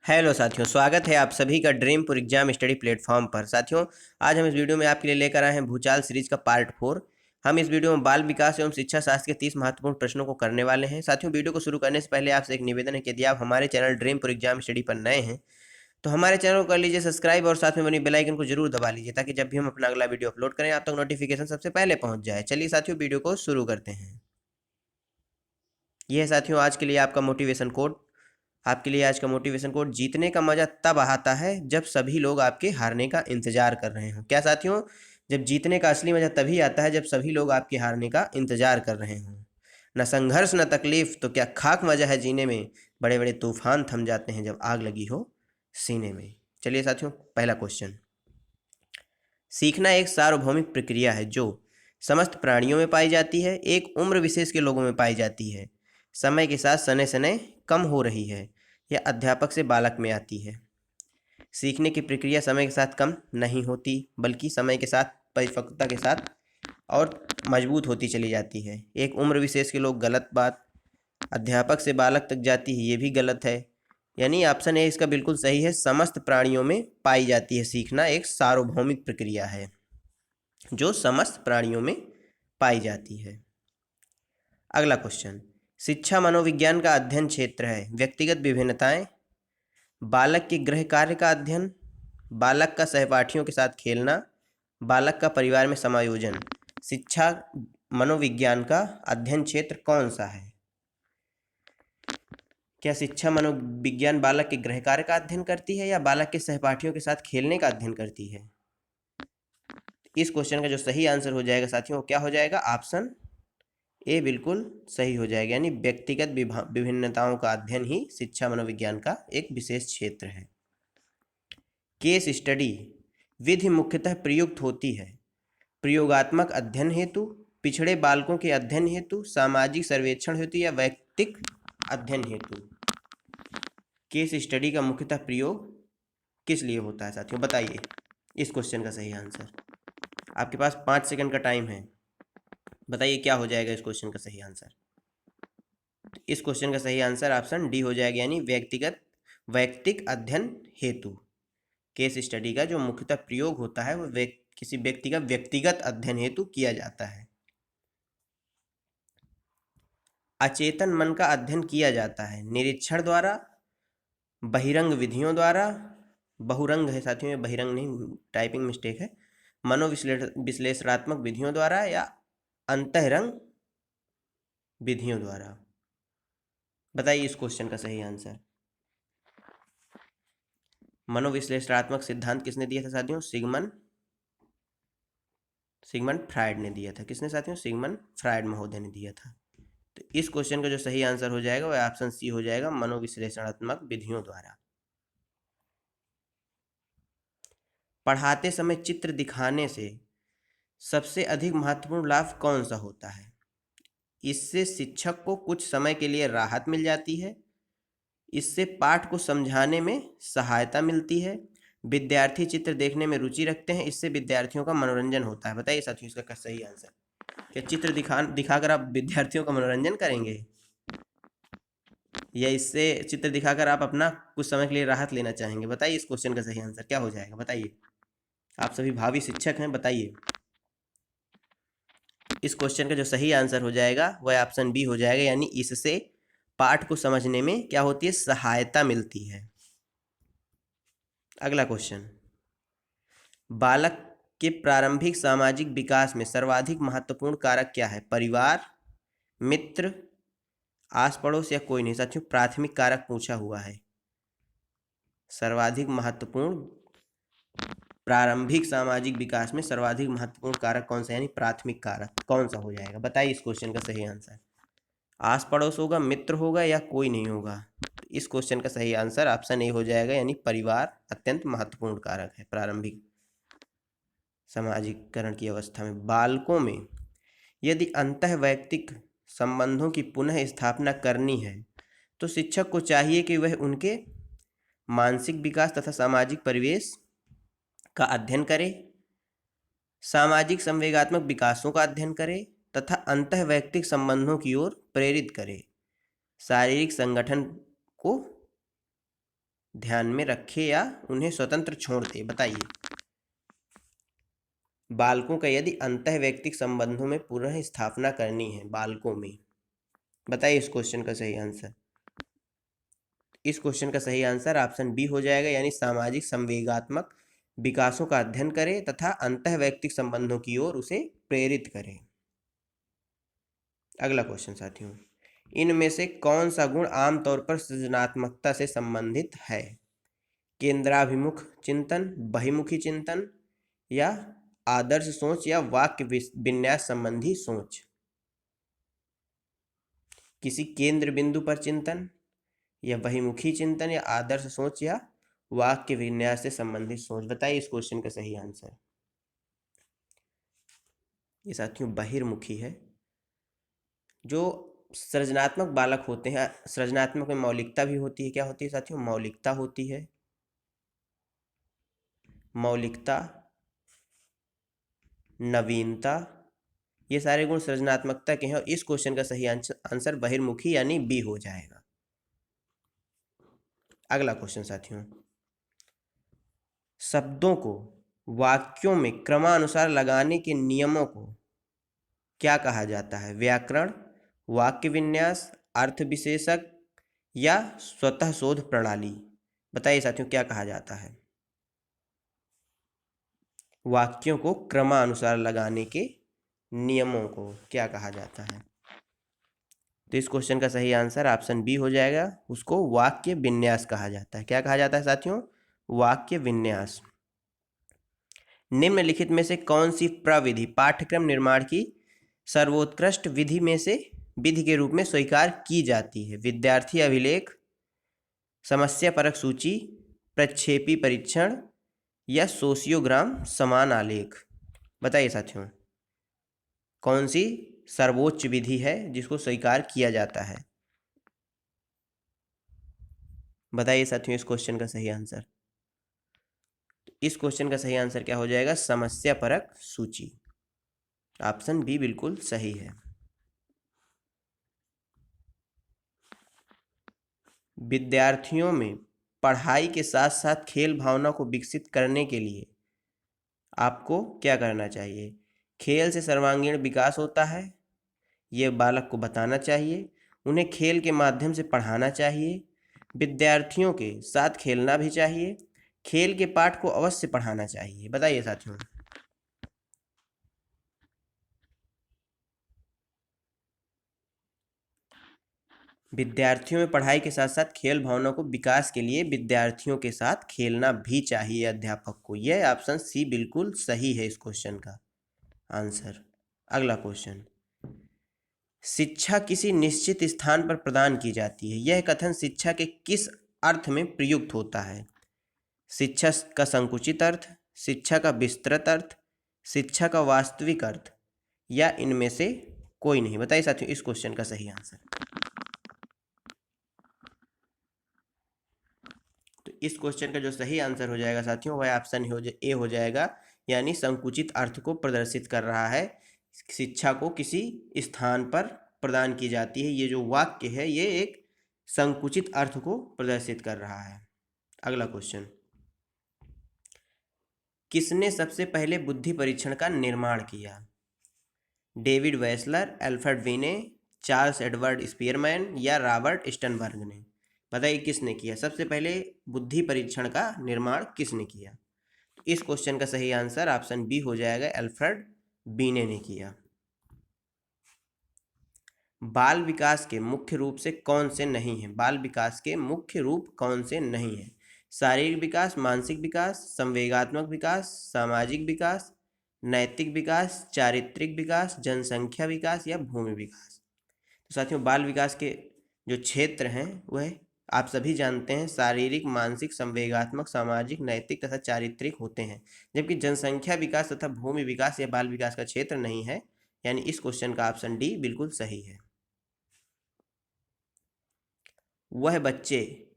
Hello साथियों, स्वागत है आप सभी का ड्रीमपुर एग्जाम स्टडी प्लेटफॉर्म पर। साथियों, आज हम इस वीडियो में आपके लिए लेकर आए हैं भूचाल सीरीज का पार्ट 4। हम इस वीडियो में बाल विकास एवं शिक्षा शास्त्र के 30 महत्वपूर्ण प्रश्नों को करने वाले हैं। साथियों, वीडियो को शुरू करने से पहले आपसे एक निवेदन है कि यदि आप हमारे चैनल ड्रीमपुर एग्जाम स्टडी पर नए हैं तो हमारे चैनल को कर लीजिए सब्सक्राइब और साथ में बनी बेल आइकन को जरूर दबा लीजिए ताकि जब भी हम अपना अगला वीडियो अपलोड करें आप तक नोटिफिकेशन सबसे पहले पहुंच जाए। चलिए साथियों, वीडियो को शुरू करते हैं। यह है साथियों आज के लिए आपका मोटिवेशन कोड। आपके लिए आज का मोटिवेशन कोड: जीतने का मजा तब आता है जब सभी लोग आपके हारने का इंतजार कर रहे हों। क्या साथियों? जब जीतने का असली मजा तभी आता है जब सभी लोग आपके हारने का इंतजार कर रहे हों। न संघर्ष न तकलीफ तो क्या खाक मजा है जीने में, बड़े बड़े तूफान थम जाते हैं जब आग लगी हो सीने में। चलिए साथियों, पहला क्वेश्चन। सीखना एक सार्वभौमिक प्रक्रिया है जो समस्त प्राणियों में पाई जाती है, एक उम्र विशेष के लोगों में पाई जाती है, समय के साथ सने सने कम हो रही है, यह अध्यापक से बालक में आती है। सीखने की प्रक्रिया समय के साथ कम नहीं होती बल्कि समय के साथ, परिपक्वता के साथ और मजबूत होती चली जाती है। एक उम्र विशेष के लोग, गलत बात। अध्यापक से बालक तक जाती है, ये भी गलत है। यानी ऑप्शन ए इसका बिल्कुल सही है। समस्त प्राणियों में पाई जाती है। सीखना एक सार्वभौमिक प्रक्रिया है जो समस्त प्राणियों में पाई जाती है। अगला क्वेश्चन। शिक्षा मनोविज्ञान का अध्ययन क्षेत्र है। व्यक्तिगत विभिन्नताएं, बालक के गृह कार्य का अध्ययन, बालक का सहपाठियों के साथ खेलना, बालक का परिवार में समायोजन। शिक्षा मनोविज्ञान का अध्ययन क्षेत्र कौन सा है? क्या शिक्षा मनोविज्ञान बालक के गृह कार्य का अध्ययन करती है या बालक के सहपाठियों के साथ खेलने का अध्ययन करती है? इस क्वेश्चन का जो सही आंसर हो जाएगा साथियों, क्या हो जाएगा? ऑप्शन ए बिल्कुल सही हो जाएगा। यानी व्यक्तिगत विभिन्नताओं का अध्ययन ही शिक्षा मनोविज्ञान का एक विशेष क्षेत्र है। केस स्टडी विधि मुख्यतः प्रयुक्त होती है प्रयोगात्मक अध्ययन हेतु, पिछड़े बालकों के अध्ययन हेतु, सामाजिक सर्वेक्षण हेतु या वैयक्तिक अध्ययन हेतु। केस स्टडी का मुख्यतः प्रयोग किस लिए होता है साथियों? बताइए इस क्वेश्चन का सही आंसर। आपके पास 5 सेकंड का टाइम है। बताइए क्या हो जाएगा इस क्वेश्चन का सही आंसर। इस क्वेश्चन का सही आंसर ऑप्शन डी हो जाएगा, यानी वैयक्तिक अध्ययन हेतु। केस स्टडी का जो मुख्यतः प्रयोग होता है वो किसी व्यक्ति का व्यक्तिगत अध्ययन हेतु किया जाता है। अचेतन मन का अध्ययन किया जाता है निरीक्षण द्वारा, बहिरंग विधियों द्वारा, बहुरंग है साथियों, ये बहिरंग नहीं, टाइपिंग मिस्टेक है, मनोविश्लेषणात्मक विधियों द्वारा या अंतःरंग विधियों द्वारा। बताइए इस क्वेश्चन का सही आंसर। मनोविश्लेषणात्मक सिद्धांत किसने दिया था साथियों? सिगमंड फ्रायड ने दिया था। किसने साथियों? सिगमंड फ्रायड महोदय ने दिया था। तो इस क्वेश्चन का जो सही आंसर हो जाएगा वह ऑप्शन सी हो जाएगा, मनोविश्लेषणात्मक विधियों द्वारा। पढ़ाते समय चित्र दिखाने से सबसे अधिक महत्वपूर्ण लाभ कौन सा होता है? इससे शिक्षक को कुछ समय के लिए राहत मिल जाती है, इससे पाठ को समझाने में सहायता मिलती है, विद्यार्थी चित्र देखने में रुचि रखते हैं, इससे विद्यार्थियों का मनोरंजन होता है। बताइए साथियों इसका सही आंसर। क्या चित्र दिखाकर आप विद्यार्थियों का मनोरंजन करेंगे या इससे चित्र दिखाकर आप अपना कुछ समय के लिए राहत लेना चाहेंगे? बताइए इस क्वेश्चन का सही आंसर क्या हो जाएगा। बताइए, आप सभी भावी शिक्षक हैं, बताइए। इस क्वेश्चन का जो सही आंसर हो जाएगा वह ऑप्शन बी हो जाएगा, यानी इससे पाठ को समझने में क्या होती है? सहायता मिलती है। अगला क्वेश्चन। बालक के प्रारंभिक सामाजिक विकास में सर्वाधिक महत्वपूर्ण कारक क्या है? परिवार, मित्र, आस पड़ोस या कोई नहीं? साथियों, प्राथमिक कारक पूछा हुआ है। सर्वाधिक महत्वपूर्ण प्रारंभिक सामाजिक विकास में सर्वाधिक महत्वपूर्ण कारक कौन सा, यानी प्राथमिक कारक कौन सा हो जाएगा? बताइए इस क्वेश्चन का सही आंसर। आस पड़ोस होगा, मित्र होगा या कोई नहीं होगा? तो इस क्वेश्चन का सही आंसर ऑप्शन ए हो जाएगा, यानी परिवार अत्यंत महत्वपूर्ण कारक है प्रारंभिक सामाजिकरण की अवस्था में। बालकों में यदि अंतःवैयक्तिक संबंधों की पुनः स्थापना करनी है तो शिक्षक को चाहिए कि वह उनके मानसिक विकास तथा सामाजिक परिवेश का अध्ययन करे, सामाजिक संवेगात्मक विकासों का अध्ययन करे तथा अंतःवैयक्तिक संबंधों की ओर प्रेरित करे, शारीरिक संगठन को ध्यान में रखे या उन्हें स्वतंत्र छोड़ दे? बताइए। बालकों का यदि अंतः वैयक्तिक संबंधों में पुनः स्थापना करनी है बालकों में, बताइए इस क्वेश्चन का सही आंसर। इस क्वेश्चन का सही आंसर ऑप्शन बी हो जाएगा, यानी सामाजिक संवेगात्मक विकासों का अध्ययन करे तथा अंतः वैयक्तिक संबंधों की ओर उसे प्रेरित करे। अगला क्वेश्चन साथियों, इनमें से कौन सा गुण आमतौर पर सृजनात्मकता से संबंधित है? केंद्राभिमुख चिंतन, बहिमुखी चिंतन, या आदर्श सोच, या वाक्य विन्यास संबंधी सोच? किसी केंद्र बिंदु पर चिंतन, या बहिमुखी चिंतन, या आदर्श सोच, या वाक्य विन्यास से संबंधित सोच? बताइए इस क्वेश्चन का सही आंसर। ये साथियों बहिर्मुखी है। जो सृजनात्मक बालक होते हैं, सृजनात्मक में मौलिकता भी होती है। क्या होती है साथियों? मौलिकता होती है। मौलिकता, नवीनता, ये सारे गुण सृजनात्मकता के हैं, और इस क्वेश्चन का सही आंसर बहिर्मुखी यानी बी हो जाएगा। अगला क्वेश्चन साथियों, शब्दों को वाक्यों में क्रमानुसार लगाने के नियमों को क्या कहा जाता है? व्याकरण, वाक्य विन्यास, अर्थ विशेषक, या स्वतः शोध प्रणाली? बताइए साथियों क्या कहा जाता है? वाक्यों को क्रमानुसार लगाने के नियमों को क्या कहा जाता है? तो इस क्वेश्चन का सही आंसर ऑप्शन बी हो जाएगा, उसको वाक्य विन्यास कहा जाता है। क्या कहा जाता है साथियों? वाक्य विन्यास। निम्नलिखित में से कौन सी प्रविधि पाठ्यक्रम निर्माण की सर्वोत्कृष्ट विधि में से विधि के रूप में स्वीकार की जाती है? विद्यार्थी अभिलेख, समस्या परक सूची, प्रक्षेपी परीक्षण, या सोशियोग्राम समान आलेख? बताइए साथियों कौन सी सर्वोच्च विधि है जिसको स्वीकार किया जाता है? बताइए साथियों इस क्वेश्चन का सही आंसर। इस क्वेश्चन का सही आंसर क्या हो जाएगा? समस्या परक सूची। ऑप्शन बी बिल्कुल सही है। विद्यार्थियों में पढ़ाई के साथ साथ खेल भावना को विकसित करने के लिए आपको क्या करना चाहिए? खेल से सर्वांगीण विकास होता है, ये बालक को बताना चाहिए। उन्हें खेल के माध्यम से पढ़ाना चाहिए। विद्यार्थियों के साथ खेलना भी चाहिए। खेल के पाठ को अवश्य पढ़ाना चाहिए। बताइए साथियों। विद्यार्थियों में पढ़ाई के साथ साथ खेल भावना को विकास के लिए विद्यार्थियों के साथ खेलना भी चाहिए अध्यापक को। यह ऑप्शन सी बिल्कुल सही है इस क्वेश्चन का आंसर। अगला क्वेश्चन, शिक्षा किसी निश्चित स्थान पर प्रदान की जाती है, यह कथन शिक्षा के किस अर्थ में प्रयुक्त होता है? शिक्षा का संकुचित अर्थ, शिक्षा का विस्तृत अर्थ, शिक्षा का वास्तविक अर्थ, या इनमें से कोई नहीं? बताइए साथियों इस क्वेश्चन का सही आंसर। तो इस क्वेश्चन का जो सही आंसर हो जाएगा साथियों वह ऑप्शन ए हो जाएगा, यानी संकुचित अर्थ को प्रदर्शित कर रहा है। शिक्षा को किसी स्थान पर प्रदान की जाती है, ये जो वाक्य है ये एक संकुचित अर्थ को प्रदर्शित कर रहा है। अगला क्वेश्चन, किसने सबसे पहले बुद्धि परीक्षण का निर्माण किया? डेविड वेसलर, अल्फ्रेड विने, चार्ल्स एडवर्ड स्पीयरमैन, या रॉबर्ट स्टनबर्ग ने? बताइए किसने किया? सबसे पहले बुद्धि परीक्षण का निर्माण किसने किया? तो इस क्वेश्चन का सही आंसर ऑप्शन बी हो जाएगा, अल्फ्रेड बीने ने किया। बाल विकास के मुख्य रूप से कौन से नहीं है? बाल विकास के मुख्य रूप कौन से नहीं है? शारीरिक विकास, मानसिक विकास, संवेगात्मक विकास, सामाजिक विकास, नैतिक विकास, चारित्रिक विकास, जनसंख्या विकास, या भूमि विकास? तो साथियों बाल विकास के जो क्षेत्र हैं वह आप सभी जानते हैं शारीरिक, मानसिक, संवेगात्मक, सामाजिक, नैतिक तथा चारित्रिक होते हैं, जबकि जनसंख्या विकास तथा भूमि विकास या बाल विकास का क्षेत्र नहीं है, यानी इस क्वेश्चन का ऑप्शन डी बिल्कुल सही है। वह बच्चे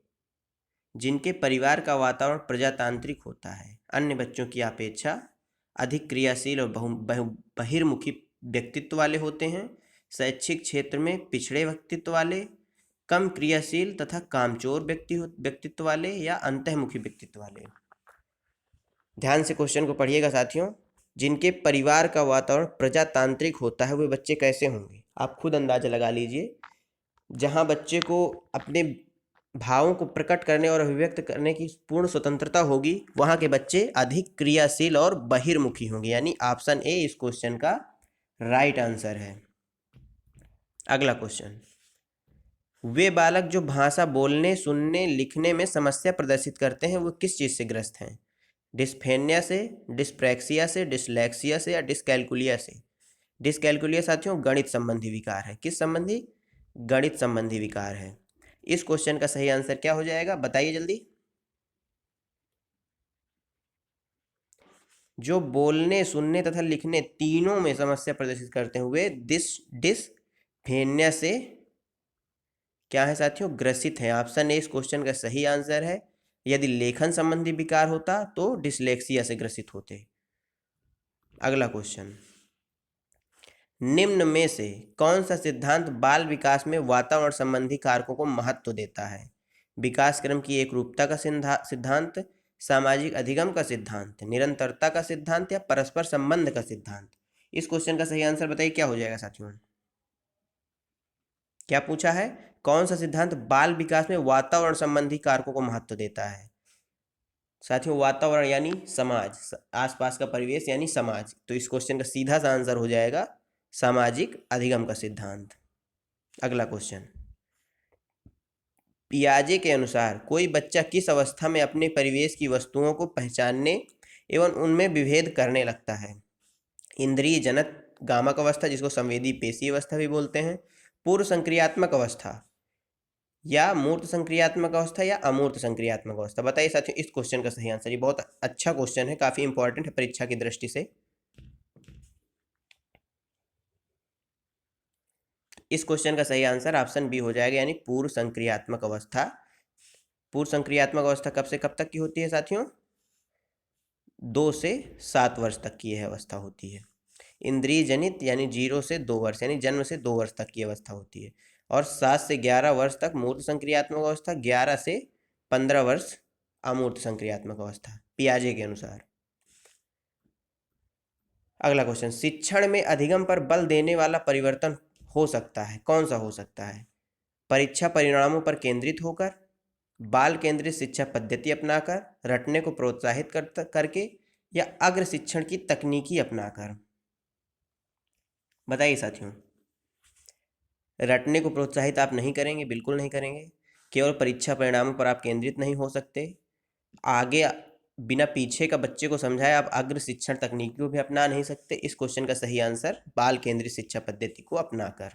जिनके परिवार का वातावरण प्रजातांत्रिक होता है, अन्य बच्चों की अपेक्षा अधिक क्रियाशील और बहिर्मुखी व्यक्तित्व वाले होते हैं, शैक्षिक क्षेत्र में पिछड़े व्यक्तित्व वाले, कम क्रियाशील तथा कामचोर व्यक्तित्व वाले या अंतःमुखी व्यक्तित्व वाले। ध्यान से क्वेश्चन को पढ़िएगा साथियों। जिनके परिवार का वातावरण प्रजातांत्रिक होता है वे बच्चे कैसे होंगे? आप खुद अंदाजा लगा लीजिए। जहां बच्चे को अपने भावों को प्रकट करने और अभिव्यक्त करने की पूर्ण स्वतंत्रता होगी, वहां के बच्चे अधिक क्रियाशील और बहिर्मुखी होंगे, यानी ऑप्शन ए इस क्वेश्चन का राइट आंसर है। अगला क्वेश्चन, वे बालक जो भाषा बोलने, सुनने, लिखने में समस्या प्रदर्शित करते हैं वो किस चीज से ग्रस्त हैं? डिस्फेनिया से, डिस्प्रैक्सिया से, डिसलेक्सिया से या डिसकैलकुलिया से? डिसकैलकुलिया साथियों गणित संबंधी विकार है। किस संबंधी? गणित संबंधी विकार है। इस क्वेश्चन का सही आंसर क्या हो जाएगा, बताइए जल्दी। जो बोलने, सुनने तथा लिखने तीनों में समस्या प्रदर्शित करते हुए डिसफेनिया से क्या है साथियों, ग्रसित है। ऑप्शन ए इस क्वेश्चन का सही आंसर है। यदि लेखन संबंधी विकार होता तो डिसलेक्सिया से ग्रसित होते। अगला क्वेश्चन, निम्न में से कौन सा सिद्धांत बाल विकास में वातावरण संबंधी कारकों को महत्व देता है? विकास क्रम की एकरूपता का सिद्धांत, सामाजिक अधिगम का सिद्धांत, निरंतरता का सिद्धांत या परस्पर संबंध का सिद्धांत? इस क्वेश्चन का सही आंसर बताइए क्या हो जाएगा साथियों। क्या पूछा है? कौन सा सिद्धांत बाल विकास में वातावरण संबंधी कारकों को महत्व देता है? साथियों वातावरण यानी समाज, आसपास का परिवेश यानी समाज। तो इस क्वेश्चन का सीधा सा आंसर हो जाएगा सामाजिक अधिगम का सिद्धांत। अगला क्वेश्चन, पियाजे के अनुसार कोई बच्चा किस अवस्था में अपने परिवेश की वस्तुओं को पहचानने एवं उनमें विभेद करने लगता है? इंद्रिय जनक गामक अवस्था, जिसको संवेदी पेशी अवस्था भी बोलते हैं, पूर्व संक्रियात्मक अवस्था या मूर्त संक्रियात्मक अवस्था या अमूर्त संक्रियात्मक अवस्था? बताइए साथियों इस क्वेश्चन का सही आंसर। ये बहुत अच्छा क्वेश्चन है, काफी इंपॉर्टेंट है परीक्षा की दृष्टि से। इस क्वेश्चन का सही आंसर ऑप्शन बी हो जाएगा, यानी पूर्व संक्रियात्मक अवस्था। पूर्व संक्रियात्मक अवस्था कब से कब तक की होती है साथियों? 2 से 7 वर्ष तक की यह अवस्था होती है। इंद्रिय जनित यानी 0 से 2 वर्ष, यानी जन्म से 2 वर्ष तक की अवस्था होती है। और 7 से 11 वर्ष तक मूर्त संक्रियात्मक अवस्था, 11 से 15 वर्ष अमूर्त संक्रियात्मक अवस्था, पियाजे के अनुसार। अगला क्वेश्चन, शिक्षण में अधिगम पर बल देने वाला परिवर्तन हो सकता है, कौन सा हो सकता है? परीक्षा परिणामों पर केंद्रित होकर, बाल केंद्रित शिक्षा पद्धति अपनाकर, रटने को प्रोत्साहित करके या अग्र शिक्षण की तकनीकी अपनाकर? बताइए साथियों। रटने को प्रोत्साहित आप नहीं करेंगे, बिल्कुल नहीं करेंगे। केवल परीक्षा परिणामों पर आप केंद्रित नहीं हो सकते। आगे बिना पीछे का बच्चे को समझाए आप अग्र शिक्षण तकनीकी को भी अपना नहीं सकते। इस क्वेश्चन का सही आंसर बाल केंद्रित शिक्षा पद्धति को अपनाकर।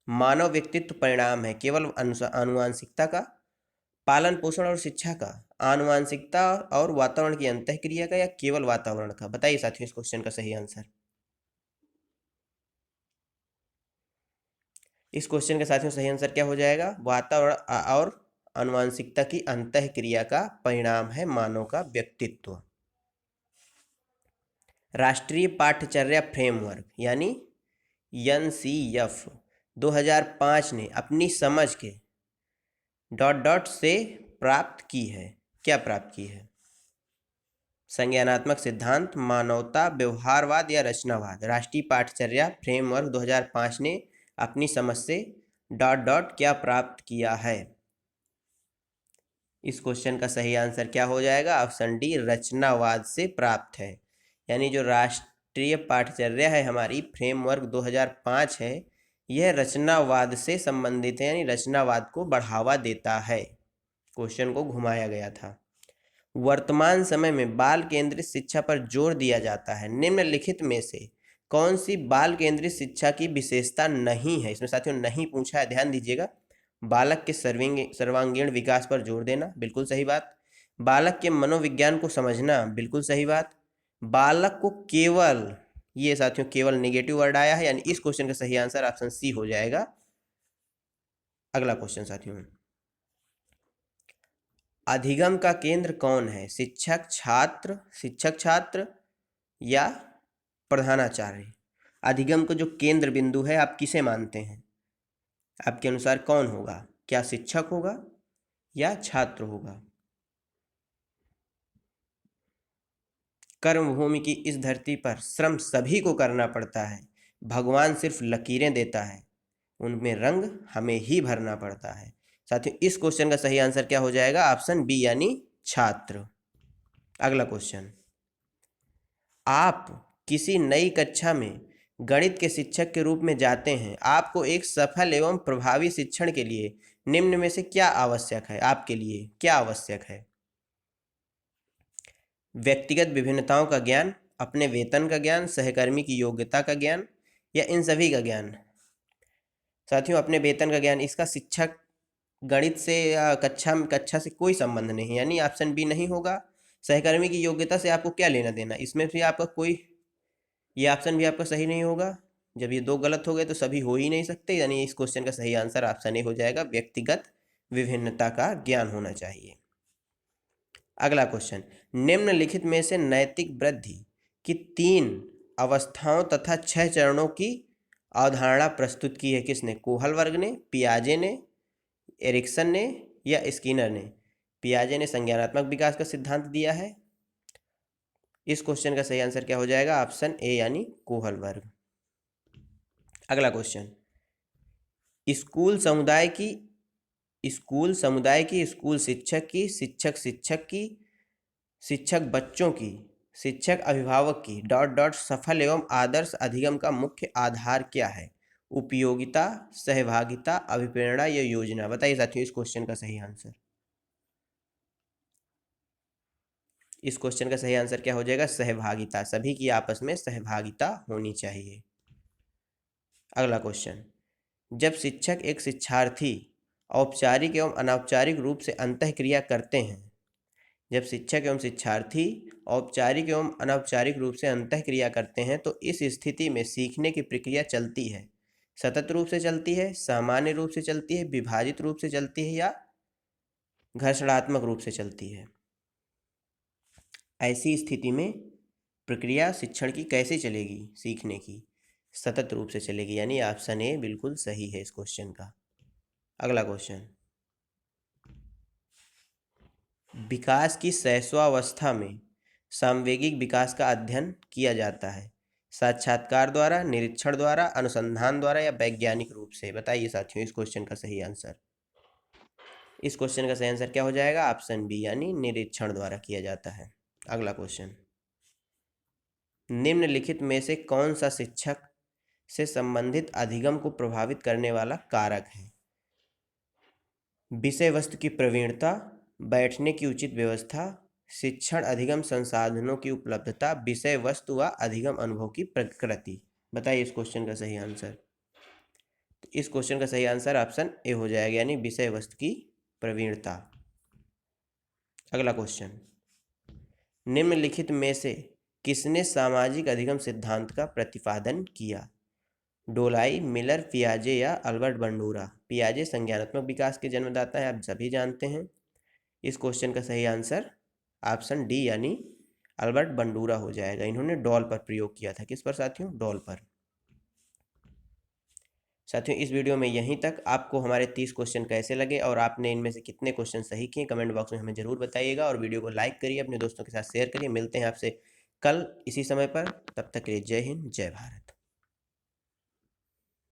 मानव व्यक्तित्व परिणाम है केवल आनुवांशिकता का, पालन पोषण और शिक्षा का, आनुवांशिकता और वातावरण की अंतःक्रिया का, या केवल वातावरण का? बताइए साथियों इस क्वेश्चन का सही आंसर। इस क्वेश्चन का साथियों सही आंसर क्या हो जाएगा? वातावरण और आनुवांशिकता की अंतःक्रिया का परिणाम है मानव का व्यक्तित्व। राष्ट्रीय पाठ्यचर्या फ्रेमवर्क यानी NCF 2005 ने अपनी समझ के ... से प्राप्त की है। क्या प्राप्त की है? संज्ञानात्मक सिद्धांत, मानवता, व्यवहारवाद या रचनावाद? राष्ट्रीय पाठ्यचर्या फ्रेमवर्क 2005 ने अपनी समझ से ... क्या प्राप्त किया है? इस क्वेश्चन का सही आंसर क्या हो जाएगा? ऑप्शन डी रचनावाद से प्राप्त है। यानी जो राष्ट्रीय पाठ्यचर्या है हमारी, फ्रेमवर्क 2005 है, यह रचनावाद से संबंधित है, यानी रचनावाद को बढ़ावा देता है। क्वेश्चन को घुमाया गया था। वर्तमान समय में बाल केंद्रित शिक्षा पर जोर दिया जाता है। निम्नलिखित में से कौन सी बाल केंद्रित शिक्षा की विशेषता नहीं है? इसमें साथियों नहीं पूछा है, ध्यान दीजिएगा। बालक के सर्वांगीण विकास पर जोर देना, बिल्कुल सही बात। बालक के मनोविज्ञान को समझना, बिल्कुल सही बात। बालक को केवल, ये साथियों केवल नेगेटिव वर्ड आया है, यानी इस क्वेश्चन का सही आंसर ऑप्शन सी हो जाएगा। अगला क्वेश्चन साथियों, अधिगम का केंद्र कौन है? शिक्षक छात्र या प्रधानाचार्य? अधिगम को जो केंद्र बिंदु है आप किसे मानते हैं? आपके अनुसार कौन होगा? क्या शिक्षक होगा या छात्र होगा? कर्मभूमि की इस धरती पर श्रम सभी को करना पड़ता है, भगवान सिर्फ लकीरें देता है, उनमें रंग हमें ही भरना पड़ता है। साथियों, इस क्वेश्चन का सही आंसर क्या हो जाएगा? ऑप्शन बी यानी छात्र। अगला क्वेश्चन, आप किसी नई कक्षा में गणित के शिक्षक के रूप में जाते हैं। आपको एक सफल एवं प्रभावी शिक्षण के लिए निम्न में से क्या आवश्यक है? आपके लिए क्या आवश्यक है? व्यक्तिगत विभिन्नताओं का ज्ञान, अपने वेतन का ज्ञान, सहकर्मी की योग्यता का ज्ञान या इन सभी का ज्ञान? साथियों, अपने वेतन का ज्ञान, इसका शिक्षक गणित से या कक्षा से कोई संबंध नहीं, यानी ऑप्शन बी नहीं होगा। सहकर्मी की योग्यता से आपको क्या लेना देना, इसमें भी आपका कोई, ये ऑप्शन भी आपका सही नहीं होगा। जब ये दो गलत हो गए तो सभी हो ही नहीं सकते, यानी इस क्वेश्चन का सही आंसर ऑप्शन ए हो जाएगा, व्यक्तिगत विभिन्नता का ज्ञान होना चाहिए। अगला क्वेश्चन, निम्नलिखित में से नैतिक वृद्धि की 3 अवस्थाओं तथा 6 चरणों की अवधारणा प्रस्तुत की है किसने? कोहल वर्ग ने, पियाजे ने, एरिक्सन ने या स्किनर ने? पियाजे ने संज्ञानात्मक विकास का सिद्धांत दिया है। इस क्वेश्चन का सही आंसर क्या हो जाएगा? ऑप्शन ए यानी कोहल वर्ग। अगला क्वेश्चन, स्कूल समुदाय की स्कूल शिक्षक की, शिक्षक बच्चों की, शिक्षक अभिभावक की डॉट डॉट सफल एवं आदर्श अधिगम का मुख्य आधार क्या है? उपयोगिता, सहभागिता, अभिप्रेरणा या योजना? बताइए साथियों, इस क्वेश्चन का सही आंसर। इस क्वेश्चन का सही आंसर क्या हो जाएगा? सहभागिता। सभी की आपस में सहभागिता होनी चाहिए। अगला क्वेश्चन, जब शिक्षक एक शिक्षार्थी औपचारिक एवं अनौपचारिक रूप से अंतःक्रिया करते हैं, जब शिक्षक एवं शिक्षार्थी औपचारिक एवं अनौपचारिक रूप से अंतःक्रिया करते हैं तो इस स्थिति में सीखने की प्रक्रिया चलती है, सतत रूप से चलती है, सामान्य रूप से चलती है, विभाजित रूप से चलती है या घर्षणात्मक रूप से चलती है? ऐसी स्थिति में प्रक्रिया शिक्षण की कैसे चलेगी? सीखने की सतत रूप से चलेगी, यानी ऑप्शन ए बिल्कुल सही है इस क्वेश्चन का। अगला क्वेश्चन, विकास की शैशवावस्था में सामवेगिक विकास का अध्ययन किया जाता है, साक्षात्कार द्वारा, निरीक्षण द्वारा, अनुसंधान द्वारा या वैज्ञानिक रूप से? बताइए साथियों, इस क्वेश्चन का सही आंसर। इस क्वेश्चन का सही आंसर क्या हो जाएगा? ऑप्शन बी यानी निरीक्षण द्वारा किया जाता है। अगला क्वेश्चन, निम्नलिखित में से कौन सा शिक्षक से संबंधित अधिगम को प्रभावित करने वाला कारक है? विषय वस्तु की प्रवीणता, बैठने की उचित व्यवस्था, शिक्षण अधिगम संसाधनों की उपलब्धता, विषय वस्तु व अधिगम अनुभव की प्रकृति? बताइए इस क्वेश्चन का सही आंसर। तो इस क्वेश्चन का सही आंसर ऑप्शन ए हो जाएगा, यानी विषय वस्तु की प्रवीणता। अगला क्वेश्चन, निम्नलिखित में से किसने सामाजिक अधिगम सिद्धांत का प्रतिपादन किया? डोलाई, मिलर, पियाजे या अल्बर्ट बंडूरा? पियाजे संज्ञानात्मक विकास के जन्मदाता है, आप सभी जानते हैं। इस क्वेश्चन का सही आंसर ऑप्शन डी यानी अल्बर्ट बंडूरा हो जाएगा। इन्होंने डॉल पर प्रयोग किया था। किस पर साथियों? डॉल पर। साथियों, इस वीडियो में यहीं तक। आपको हमारे 30 क्वेश्चन कैसे लगे और आपने इनमें से कितने क्वेश्चन सही किए, कमेंट बॉक्स में हमें जरूर बताइएगा और वीडियो को लाइक करिए, अपने दोस्तों के साथ शेयर करिए। मिलते हैं आपसे कल इसी समय पर, तब तक के लिए जय हिंद, जय भारत।